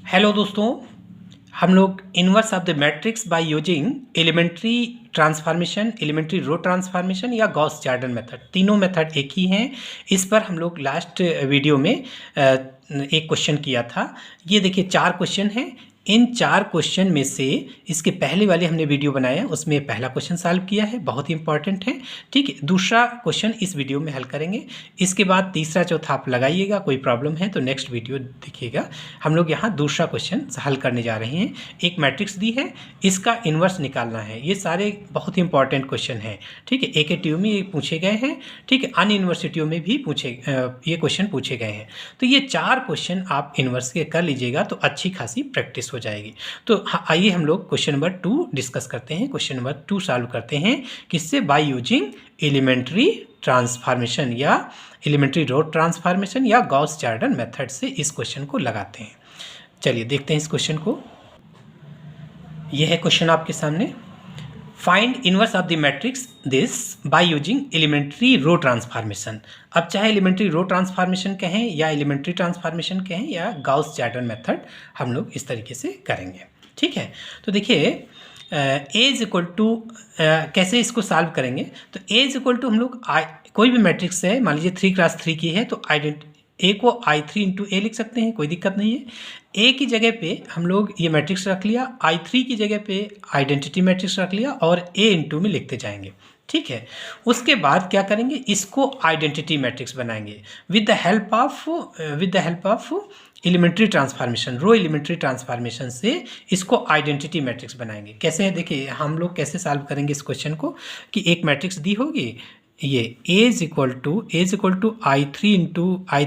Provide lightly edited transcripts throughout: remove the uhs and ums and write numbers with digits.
Hello दोस्तों, हम लोग inverse of the matrix by using elementary transformation, elementary row transformation या गॉस जॉर्डन मेथड, तीनों मेथड एक ही हैं। इस पर हम लोग लास्ट वीडियो में एक क्वेश्चन किया था। ये देखिए 4 क्वेश्चन हैं। इन 4 क्वेश्चन में से इसके पहले वाले हमने वीडियो बनाया, उसमें पहला क्वेश्चन सॉल्व किया है, बहुत ही इंपॉर्टेंट है। ठीक है, दूसरा क्वेश्चन इस वीडियो में हल करेंगे। इसके बाद तीसरा चौथा आप लगाइएगा, कोई प्रॉब्लम है तो नेक्स्ट वीडियो देखिएगा। हम लोग यहाँ दूसरा क्वेश्चन हल करने जा रहे हैं। एक मैट्रिक्स दी है, इसका इन्वर्स निकालना है। ये सारे बहुत ही इंपॉर्टेंट क्वेश्चन हैं। ठीक है, AKTU में ये पूछे गए हैं। ठीक है, अन्य यूनिवर्सिटियों में भी ये क्वेश्चन पूछे गए हैं। तो ये 4 क्वेश्चन आप इन्वर्स के कर लीजिएगा तो अच्छी खासी प्रैक्टिस हो जाएगी। तो आइए हम लोग क्वेश्चन नंबर 2 डिस्कस करते हैं। क्वेश्चन नंबर 2 सॉल्व करते हैं किससे? बाय यूजिंग एलिमेंट्री ट्रांसफॉर्मेशन या एलिमेंट्री रो ट्रांसफॉर्मेशन या गॉस जॉर्डन मेथड से इस क्वेश्चन को लगाते हैं। चलिए देखते हैं इस क्वेश्चन को। यह है क्वेश्चन आपके सामने। Find inverse of the matrix this by using elementary row transformation. अब चाहे एलिमेंट्री रो ट्रांसफॉर्मेशन कहें या एलिमेंट्री ट्रांसफॉर्मेशन कहें या गॉस जॉर्डन मेथड, हम लोग इस तरीके से करेंगे। ठीक है, तो देखिए ए इज इक्वल टू कैसे इसको सॉल्व करेंगे। तो ए इज इक्वल टू हम लोग कोई भी मैट्रिक्स है, मान लीजिए 3x3 की है तो ए को I3 इंटू ए लिख सकते हैं, कोई दिक्कत नहीं है। ए की जगह पे हम लोग ये मैट्रिक्स रख लिया, I3 की जगह पे आइडेंटिटी मैट्रिक्स रख लिया और ए इंटू में लिखते जाएंगे। ठीक है, उसके बाद क्या करेंगे, इसको आइडेंटिटी मैट्रिक्स बनाएंगे with the help of elementary transformation, row elementary transformation से इसको आइडेंटिटी मैट्रिक्स बनाएंगे। कैसे है देखिए, हम लोग कैसे सॉल्व करेंगे इस क्वेश्चन को कि एक मैट्रिक्स दी होगी, ये A is equal to I3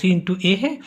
into A है।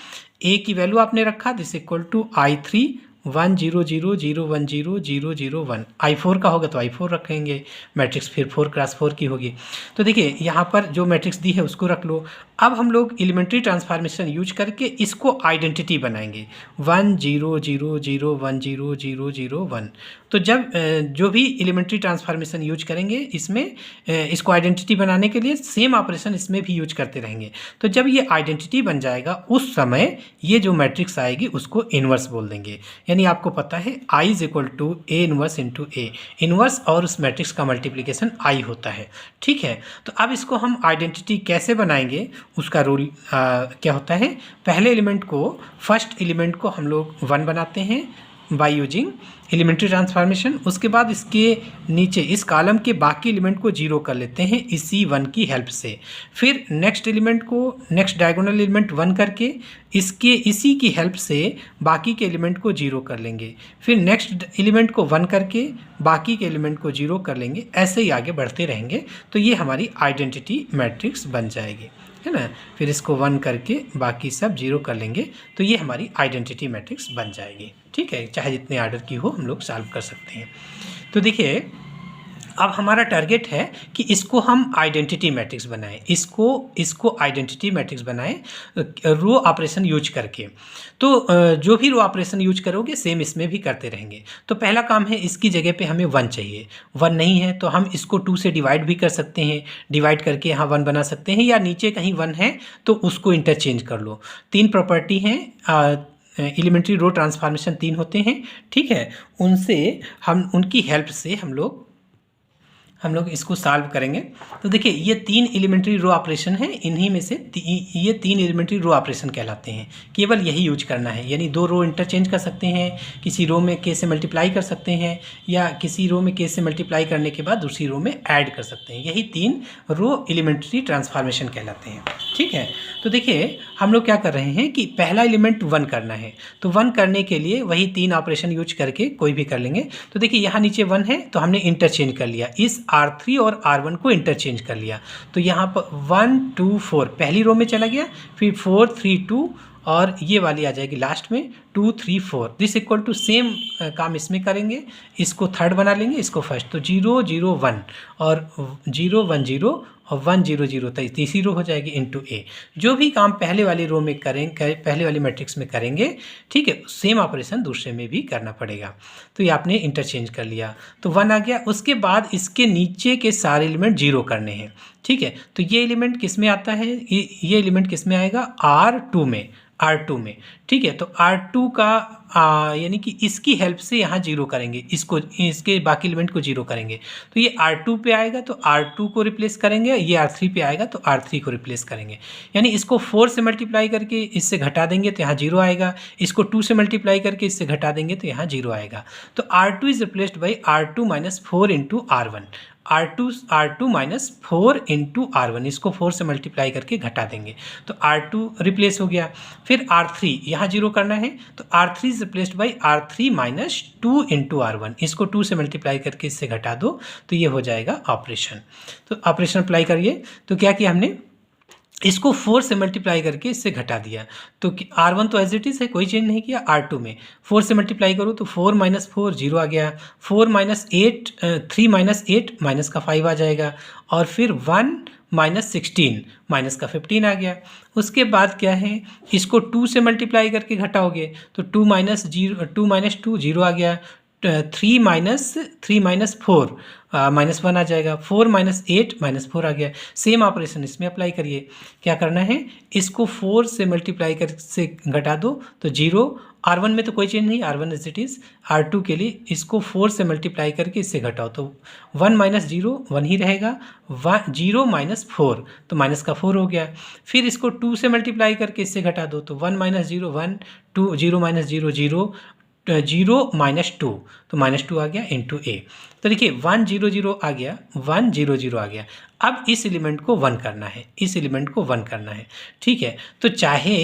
ए की वैल्यू आपने रखा, this equal to I3 1 0 0 0 1 0 0 0 1। I4 का होगा तो I4 रखेंगे, मैट्रिक्स फिर 4x4 की होगी। तो देखिए यहाँ पर जो मैट्रिक्स दी है उसको रख लो। अब हम लोग एलिमेंट्री ट्रांसफॉर्मेशन यूज करके इसको आइडेंटिटी बनाएंगे 1 0 0 0 1 0 0 0 1। तो जब जो भी एलिमेंट्री ट्रांसफॉर्मेशन यूज करेंगे इसमें इसको आइडेंटिटी बनाने के लिए सेम ऑपरेशन इसमें भी यूज करते रहेंगे। तो जब ये आइडेंटिटी बन जाएगा उस समय ये जो मैट्रिक्स आएगी उसको इन्वर्स बोल देंगे। यानी आपको पता है I is equal to A inverse into A, inverse और उस मैट्रिक्स का मल्टीप्लिकेशन I होता है। ठीक है, तो अब इसको हम आइडेंटिटी कैसे बनाएंगे, उसका रूल क्या होता है। पहले एलिमेंट को, फर्स्ट एलिमेंट को हम लोग 1 बनाते हैं बाय यूजिंग एलिमेंट्री ट्रांसफॉर्मेशन। उसके बाद इसके नीचे इस कॉलम के बाकी एलिमेंट को 0 कर लेते हैं इसी 1 की हेल्प से। फिर नेक्स्ट एलिमेंट को, नेक्स्ट डायगोनल एलिमेंट 1 करके इसी की हेल्प से बाकी के एलिमेंट को 0 कर लेंगे। फिर नेक्स्ट एलिमेंट को 1 करके बाकी के एलिमेंट को 0 कर लेंगे। ऐसे ही आगे बढ़ते रहेंगे तो ये हमारी आइडेंटिटी मैट्रिक्स बन जाएगी, है ना। फिर इसको 1 करके बाकी सब 0 कर लेंगे तो ये हमारी आइडेंटिटी मैट्रिक्स बन जाएगी। ठीक है, चाहे जितने आर्डर की हो हम लोग सॉल्व कर सकते हैं। तो देखिए अब हमारा टारगेट है कि इसको हम आइडेंटिटी मैट्रिक्स बनाएं, इसको आइडेंटिटी मैट्रिक्स बनाएं रो ऑपरेशन यूज करके। तो जो भी रो ऑपरेशन यूज करोगे सेम इसमें भी करते रहेंगे। तो पहला काम है, इसकी जगह पे हमें 1 चाहिए। 1 नहीं है तो हम इसको 2 से डिवाइड भी कर सकते हैं, डिवाइड करके यहाँ 1 बना सकते हैं, या नीचे कहीं 1 है तो उसको इंटरचेंज कर लो। 3 प्रॉपर्टी हैं, एलिमेंट्री रो ट्रांसफॉर्मेशन 3 होते हैं। ठीक है, उनकी हेल्प से हम लोग इसको सॉल्व करेंगे। तो देखिए ये 3 एलिमेंट्री रो ऑपरेशन है, इन्हीं में से ये 3 एलिमेंट्री रो ऑपरेशन कहलाते हैं। केवल यही यूज करना है, यानी 2 रो इंटरचेंज कर सकते हैं, किसी रो में के से मल्टीप्लाई कर सकते हैं, या किसी रो में के से मल्टीप्लाई करने के बाद दूसरी रो में ऐड कर सकते हैं। यही 3 रो एलिमेंट्री ट्रांसफॉर्मेशन कहलाते हैं। ठीक है, तो देखिए हम लोग क्या कर रहे हैं कि पहला एलिमेंट 1 करना है, तो 1 करने के लिए वही 3 ऑपरेशन यूज करके कोई भी कर लेंगे। तो देखिए यहाँ नीचे 1 है तो हमने इंटरचेंज कर लिया, इस R3 और R1 को इंटरचेंज कर लिया। तो यहाँ पर 1 2 4 पहली रो में चला गया, फिर 4 3 2 और ये वाली आ जाएगी लास्ट में 2 3 4। दिस इक्वल टू सेम काम इसमें करेंगे, इसको थर्ड बना लेंगे, इसको फर्स्ट। तो 0 0 1 और 0 1 0 और 1 0 0 तो तीसरी रो हो जाएगी इंटू ए। जो भी काम पहले वाली रो में करेंगे, पहले वाली मैट्रिक्स में करेंगे, ठीक है, सेम ऑपरेशन दूसरे में भी करना पड़ेगा। तो ये आपने इंटरचेंज कर लिया तो 1 आ गया। उसके बाद इसके नीचे के सारे एलिमेंट 0 करने हैं। ठीक है, तो ये एलिमेंट किस में आता है, ये एलिमेंट किस में आएगा, R2 में। ठीक है, तो R2 का यानी कि इसकी हेल्प से यहाँ जीरो करेंगे, इसको इसके बाकी एलिमेंट को जीरो करेंगे। तो ये R2 पे आएगा तो R2 को रिप्लेस करेंगे, ये R3 पे आएगा तो R3 को रिप्लेस करेंगे। यानी इसको 4 से मल्टीप्लाई करके इससे घटा देंगे तो यहाँ जीरो आएगा, इसको 2 से मल्टीप्लाई करके इससे घटा देंगे तो यहाँ जीरो आएगा। तो R2 is replaced by R2 minus 4 into R1। R2 minus 4 into R1, इसको 4 से मल्टीप्लाई करके घटा देंगे तो R2 रिप्लेस हो गया। फिर R3 यहाँ जीरो करना है तो R3 is replaced by R3 minus 2 into R1, इसको 2 से मल्टीप्लाई करके इससे घटा दो तो ये हो जाएगा ऑपरेशन। तो ऑपरेशन अप्लाई करिए। तो क्या किया हमने, इसको 4 से मल्टीप्लाई करके इससे घटा दिया तो R1 तो एज इट इज़ है, कोई चेंज नहीं किया। R2 में 4 से मल्टीप्लाई करो तो 4 माइनस 4 जीरो आ गया, 4 माइनस 8 3 माइनस 8 माइनस का 5 आ जाएगा, और फिर 1 माइनस 16 माइनस का 15 आ गया। उसके बाद क्या है, इसको 2 से मल्टीप्लाई करके घटाओगे तो 2 माइनस 2 जीरो आ गया, 3 माइनस 4 माइनस 1 आ जाएगा, 4 माइनस 8 माइनस 4 आ गया। सेम ऑपरेशन इसमें अप्लाई करिए। क्या करना है, इसको 4 से मल्टीप्लाई कर से घटा दो तो जीरो, R1 में तो कोई चेंज नहीं, R1 as it is. R2 के लिए इसको 4 से मल्टीप्लाई करके इससे घटाओ तो 1 माइनस जीरो 1 ही रहेगा, 0 माइनस 4 तो माइनस का 4 हो गया। फिर इसको 2 से मल्टीप्लाई करके इससे घटा दो तो 1 minus zero 1, 2 0 minus zero 0 minus 2 तो माइनस 2 आ गया इंटू ए। तो देखिए 1 0 0 आ गया, 1 0 0 आ गया। अब इस एलिमेंट को 1 करना है, इस एलिमेंट को 1 करना है, ठीक है। तो चाहे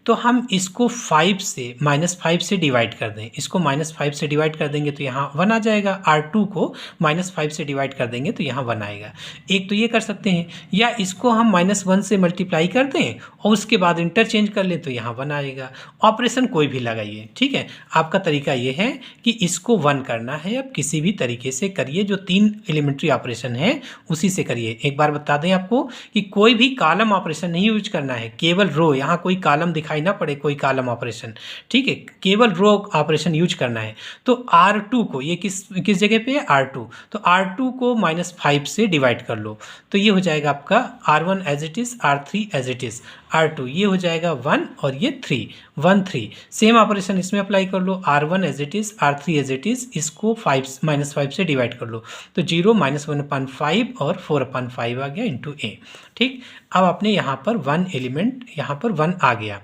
तो हम इसको 5 से -5 से डिवाइड कर दें, इसको -5 से डिवाइड कर देंगे तो यहाँ 1 आ जाएगा। R2 को -5 से डिवाइड कर देंगे तो यहाँ 1 आएगा। एक तो ये कर सकते हैं, या इसको हम -1 से मल्टीप्लाई कर दें और उसके बाद इंटरचेंज कर लें तो यहाँ 1 आएगा। ऑपरेशन कोई भी लगाइए, ठीक है। आपका तरीका ये है कि इसको 1 करना है, अब किसी भी तरीके से करिए, जो 3 एलिमेंट्री ऑपरेशन है उसी से करिए। एक बार बता दें आपको कि कोई भी कॉलम ऑपरेशन नहीं यूज करना है, केवल रो, यहाँ कोई कॉलम दिखाई ना पड़े, कोई कॉलम ऑपरेशन, ठीक है, केवल रो ऑपरेशन यूज करना है। तो R2 को, ये किस जगह पे है, R2, तो R2 को -5 से डिवाइड कर लो तो ये हो जाएगा आपका R1 as it is, R3 as it is, R2 ये हो जाएगा 1 और ये 3, 1 3। सेम ऑपरेशन इसमें अप्लाई कर लो, R1 as it is, R3 as it is, इसको -5 से डिवाइड कर लो तो 0 -1/5 और 4/5 आ गया इंटू ए, ठीक। अब आपने यहाँ पर 1 एलिमेंट, यहाँ पर 1 आ गया।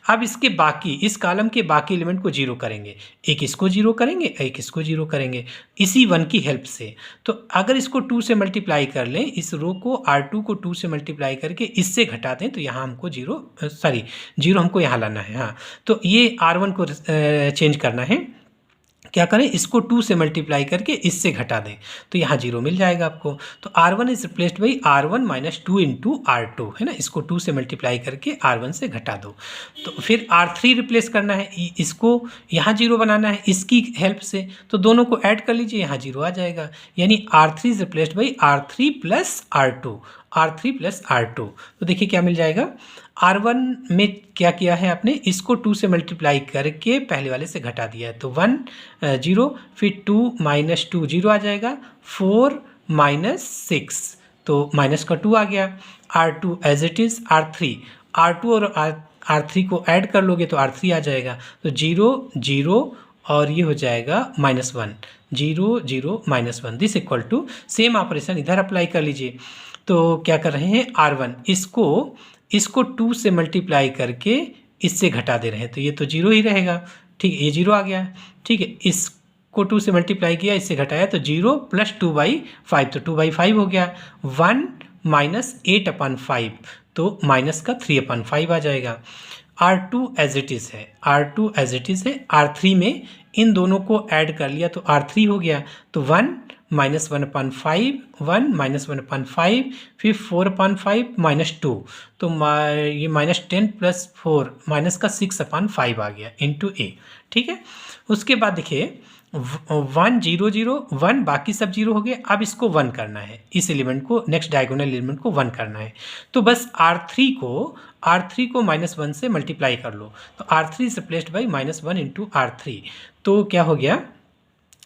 अब इसके बाकी, इस कॉलम के बाकी एलिमेंट को जीरो करेंगे, एक इसको जीरो करेंगे, एक इसको जीरो करेंगे, इसी 1 की हेल्प से। तो अगर इसको 2 से मल्टीप्लाई कर लें, इस रो को R2 को 2 से मल्टीप्लाई करके इससे घटा दें तो यहाँ हमको जीरो हमको यहाँ लाना है। हाँ, तो ये R1 को चेंज करना है। क्या करें, इसको 2 से मल्टीप्लाई करके इससे घटा दें तो यहाँ जीरो मिल जाएगा आपको। तो R1 is replaced by R1 minus 2 into R2, है ना, इसको 2 से मल्टीप्लाई करके R1 से घटा दो। तो फिर R3 रिप्लेस करना है, इसको यहाँ जीरो बनाना है इसकी हेल्प से, तो दोनों को ऐड कर लीजिए, यहाँ जीरो आ जाएगा। यानी R3 is replaced by R3 plus R2, R3 plus R2। तो देखिए क्या मिल जाएगा, R1 में क्या किया है आपने, इसको 2 से मल्टीप्लाई करके पहले वाले से घटा दिया है तो 1 0, फिर 2 माइनस 2 0 आ जाएगा, 4 माइनस 6 तो माइनस का 2 आ गया। R2 as it is, R2 और R3 को ऐड कर लोगे तो R3 आ जाएगा, तो 0 0 और ये हो जाएगा -1, 0 0 -1, this equal to, same operation इधर अप्लाई कर लीजिए। तो क्या कर रहे हैं, R1 इसको 2 से मल्टीप्लाई करके इससे घटा दे रहे हैं तो ये तो जीरो ही रहेगा, ठीक है, ये जीरो आ गया, ठीक है। इसको 2 से मल्टीप्लाई किया, इससे घटाया तो 0 प्लस 2/5 तो 2/5 हो गया, 1 माइनस 8/5 तो माइनस का 3/5 आ जाएगा। R2 एज इट इज़ है, R2 एज इट इज़ है। R3 में इन दोनों को ऐड कर लिया तो R3 हो गया, तो 1 माइनस 1/5, 1 माइनस 1/5, फिर 4/5 माइनस 2 तो ये -10 प्लस 4 माइनस का 6/5 आ गया इंटू ए, ठीक है। उसके बाद देखिए 1 0 0 1, बाकी सब जीरो हो गए। अब इसको 1 करना है, इस एलिमेंट को, नेक्स्ट डायगोनल एलिमेंट को 1 करना है तो बस R3 को -1 से मल्टीप्लाई कर लो तो R3 is replaced by -1 into R3। तो क्या हो गया,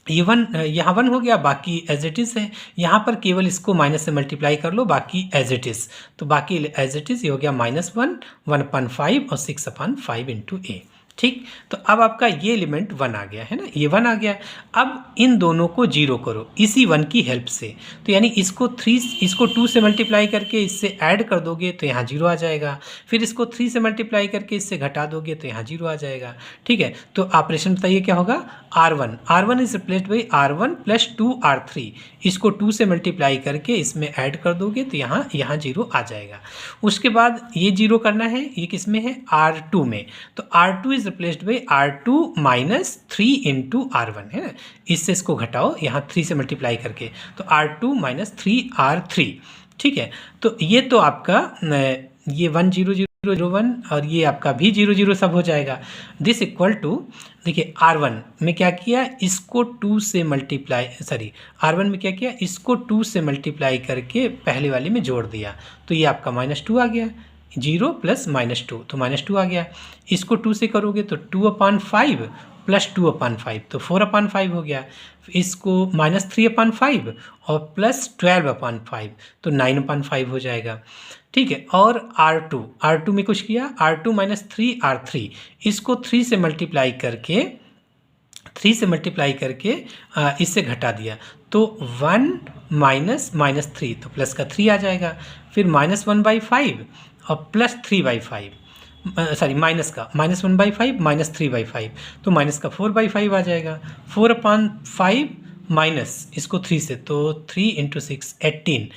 ये 1 यहाँ 1 हो गया, बाकी एज इट इज़ है। यहाँ पर केवल इसको माइनस से मल्टीप्लाई कर लो, बाकी एज इट इज़, तो बाकी एज इट इज़ ये हो गया -1 1/5 और 6/5 इंटू ए, ठीक, तो अब आपका ये एलिमेंट 1 आ गया है ना, ये 1 आ गया। अब इन दोनों को 0 करो इसी 1 की हेल्प से, तो यानी इसको 2 से मल्टीप्लाई करके इससे ऐड कर दोगे तो यहाँ 0 आ जाएगा, फिर इसको 3 से मल्टीप्लाई करके इससे घटा दोगे तो यहाँ 0 आ जाएगा। ठीक है, तो ऑपरेशन बताइए क्या होगा, R1 is replaced by R1 plus 2R3, इसको 2 से मल्टीप्लाई करके इसमें ऐड कर दोगे तो यहाँ 0 आ जाएगा। उसके बाद ये 0 करना है, ये किस में है, R2 में, तो R2 is replaced by R2 minus 3 into R1 है ना, इससे इसको घटाओ यहाँ 3 से मल्टीप्लाई करके, तो R2 माइनस 3R3। ठीक है, तो ये तो आपका ये 1 0 0 0 1 और ये आपका भी 0 0 सब हो जाएगा। दिस इक्वल टू, देखिए R1 में क्या किया, इसको 2 से मल्टीप्लाई, सॉरी R1 में क्या किया, इसको 2 से मल्टीप्लाई करके पहले वाले में जोड़ दिया, तो ये आपका -2 आ गया, 0 प्लस -2 तो -2 आ गया। इसको 2 से करोगे तो 2/5 प्लस 2/5 तो 4/5 हो गया। इसको -3/5 और प्लस 12/5 तो 9/5 हो जाएगा। ठीक है, और R2 में कुछ किया, R2 माइनस 3R3, इसको 3 से मल्टीप्लाई करके इससे घटा दिया, तो 1 माइनस -3 तो प्लस का 3 आ जाएगा, फिर -1/5 और प्लस 3/5, सॉरी माइनस का -1/5 माइनस 3/5 तो माइनस का 4/5 आ जाएगा। 4/5 माइनस इसको 3 से, तो 3 इंटू 6 18,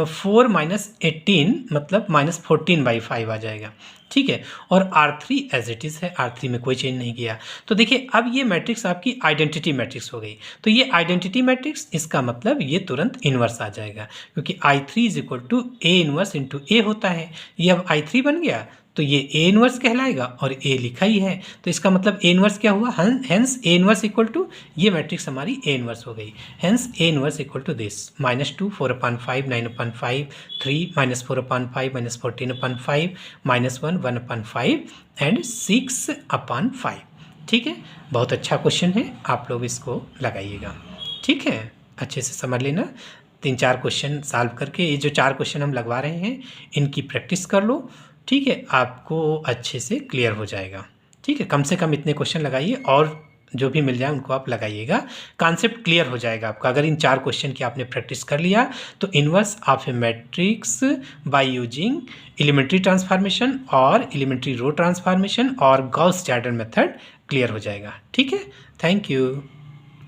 4 माइनस 18 मतलब -14/5 आ जाएगा। ठीक है, और R3 एज इट इज़ है, R3 में कोई चेंज नहीं किया। तो देखिए अब ये मैट्रिक्स आपकी आइडेंटिटी मैट्रिक्स हो गई। तो ये आइडेंटिटी मैट्रिक्स, इसका मतलब ये तुरंत इन्वर्स आ जाएगा, क्योंकि I3 is equal to A inverse into A होता है। ये अब I3 बन गया तो ये A इन्वर्स कहलाएगा, और A लिखा ही है तो इसका मतलब A इन्वर्स क्या हुआ, hence A inverse equal to, ये मैट्रिक्स हमारी A इन्वर्स हो गई। Hence A inverse equal to this, -2 4/5 9/5 3 -4/5 -14/5 -1 1/5 and 6/5। ठीक है, बहुत अच्छा क्वेश्चन है, आप लोग इसको लगाइएगा। ठीक है, अच्छे से समझ लेना, 3-4 क्वेश्चन सॉल्व करके, ये जो 4 क्वेश्चन हम लगवा रहे हैं इनकी प्रैक्टिस कर लो। ठीक है, आपको अच्छे से क्लियर हो जाएगा। ठीक है, कम से कम इतने क्वेश्चन लगाइए, और जो भी मिल जाए उनको आप लगाइएगा, कॉन्सेप्ट क्लियर हो जाएगा आपका। अगर इन 4 क्वेश्चन की आपने प्रैक्टिस कर लिया तो inverse of a matrix by using elementary transformation और एलिमेंट्री रो ट्रांसफॉर्मेशन और गॉस जॉर्डन मेथड क्लियर हो जाएगा। ठीक है, थैंक यू।